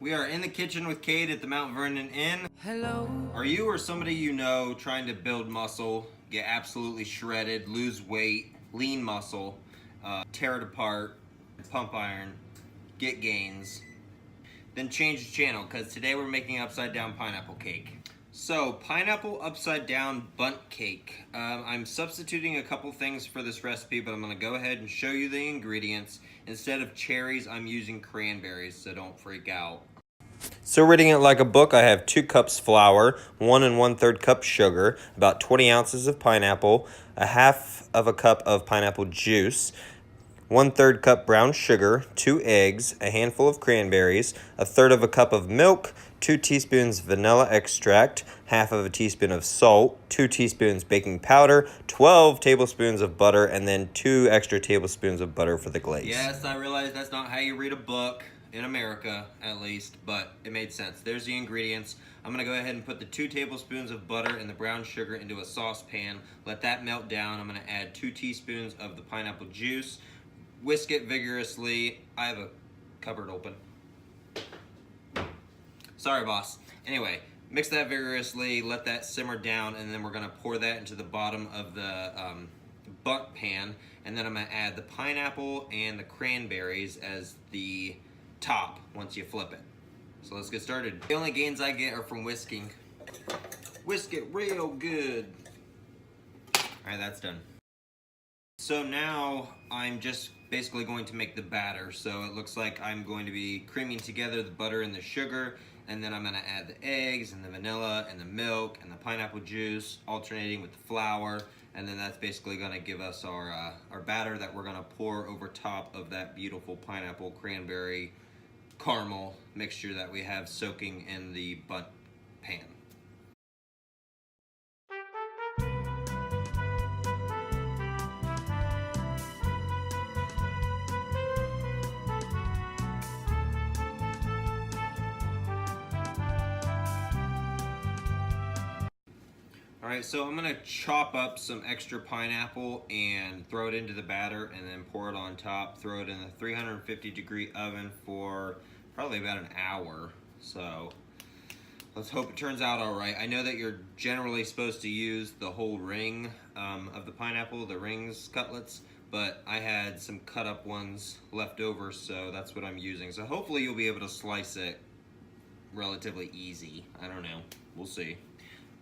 We are in the kitchen with Kade at the Mount Vernon Inn. Hello. Are you or somebody you know trying to build muscle, get absolutely shredded, lose weight, lean muscle, tear it apart, pump iron, get gains? Then change the channel, because today we're making upside down pineapple cake. So, pineapple upside down bundt cake. I'm substituting a couple things for this recipe, but I'm going to go ahead and show you the ingredients. Instead of cherries, I'm using cranberries, so don't freak out. So reading it like a book, I have 2 cups flour, 1 1/3 cup sugar, about 20 ounces of pineapple, a half of a cup of pineapple juice, 1/3 cup brown sugar, 2 eggs, a handful of cranberries, a third of a cup of milk, 2 teaspoons vanilla extract, half of a teaspoon of salt, 2 teaspoons baking powder, 12 tablespoons of butter, and then 2 extra tablespoons of butter for the glaze. Yes, I realize that's not how you read a book, in America at least, but it made sense. There's the ingredients. I'm gonna go ahead and put the 2 tablespoons of butter and the brown sugar into a saucepan. Let that melt down. I'm gonna add 2 teaspoons of the pineapple juice. Whisk it vigorously. I have a cupboard open. Sorry, boss. Anyway, mix that vigorously, let that simmer down, and then we're gonna pour that into the bottom of the bundt pan, and then I'm gonna add the pineapple and the cranberries as the top once you flip it. So let's get started. The only gains I get are from whisking. Whisk it real good. All right, that's done. So now I'm just basically going to make the batter. So it looks like I'm going to be creaming together the butter and the sugar, and then I'm gonna add the eggs and the vanilla and the milk and the pineapple juice, alternating with the flour, and then that's basically gonna give us our batter that we're gonna pour over top of that beautiful pineapple cranberry caramel mixture that we have soaking in the bundt pan. Alright, so I'm going to chop up some extra pineapple and throw it into the batter and then pour it on top. Throw it in the 350-degree oven for probably about an hour. So let's hope it turns out alright. I know that you're generally supposed to use the whole ring of the pineapple, the rings cutlets, but I had some cut up ones left over, so that's what I'm using. So hopefully you'll be able to slice it relatively easy. I don't know. We'll see.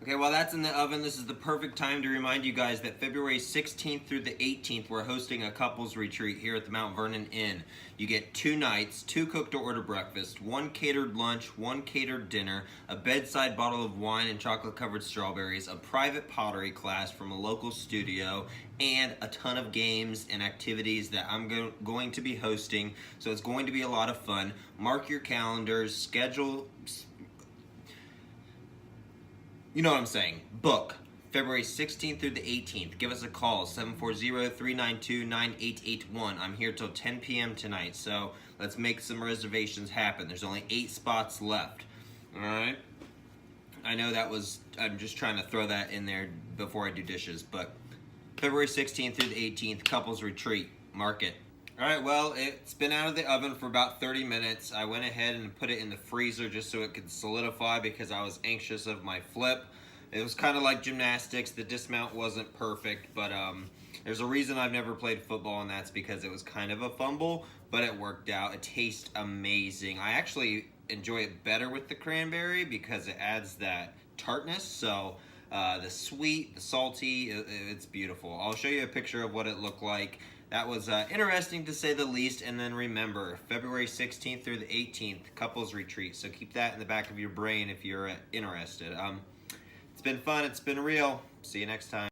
Okay, while that's in the oven, this is the perfect time to remind you guys that February 16th through the 18th, we're hosting a couples retreat here at the Mount Vernon Inn. You get 2 nights, 2 cook-to-order breakfast, 1 catered lunch, 1 catered dinner, a bedside bottle of wine and chocolate-covered strawberries, a private pottery class from a local studio, and a ton of games and activities that I'm going to be hosting. So it's going to be a lot of fun. Mark your calendars, schedule... You know what I'm saying. Book. February 16th through the 18th. Give us a call, 740-392-9881. I'm here till 10 p.m. tonight, so let's make some reservations happen. There's only 8 spots left. All right? I know I'm just trying to throw that in there before I do dishes, but February 16th through the 18th, couples retreat. Mark it. All right, well, it's been out of the oven for about 30 minutes. I went ahead and put it in the freezer just so it could solidify because I was anxious of my flip. It was kind of like gymnastics. The dismount wasn't perfect, but there's a reason I've never played football, and that's because it was kind of a fumble, but it worked out. It tastes amazing. I actually enjoy it better with the cranberry because it adds that tartness, so the sweet, the salty, it's beautiful. I'll show you a picture of what it looked like. That was interesting to say the least. And then remember, February 16th through the 18th, couples retreat. So keep that in the back of your brain if you're interested. It's been fun. It's been real. See you next time.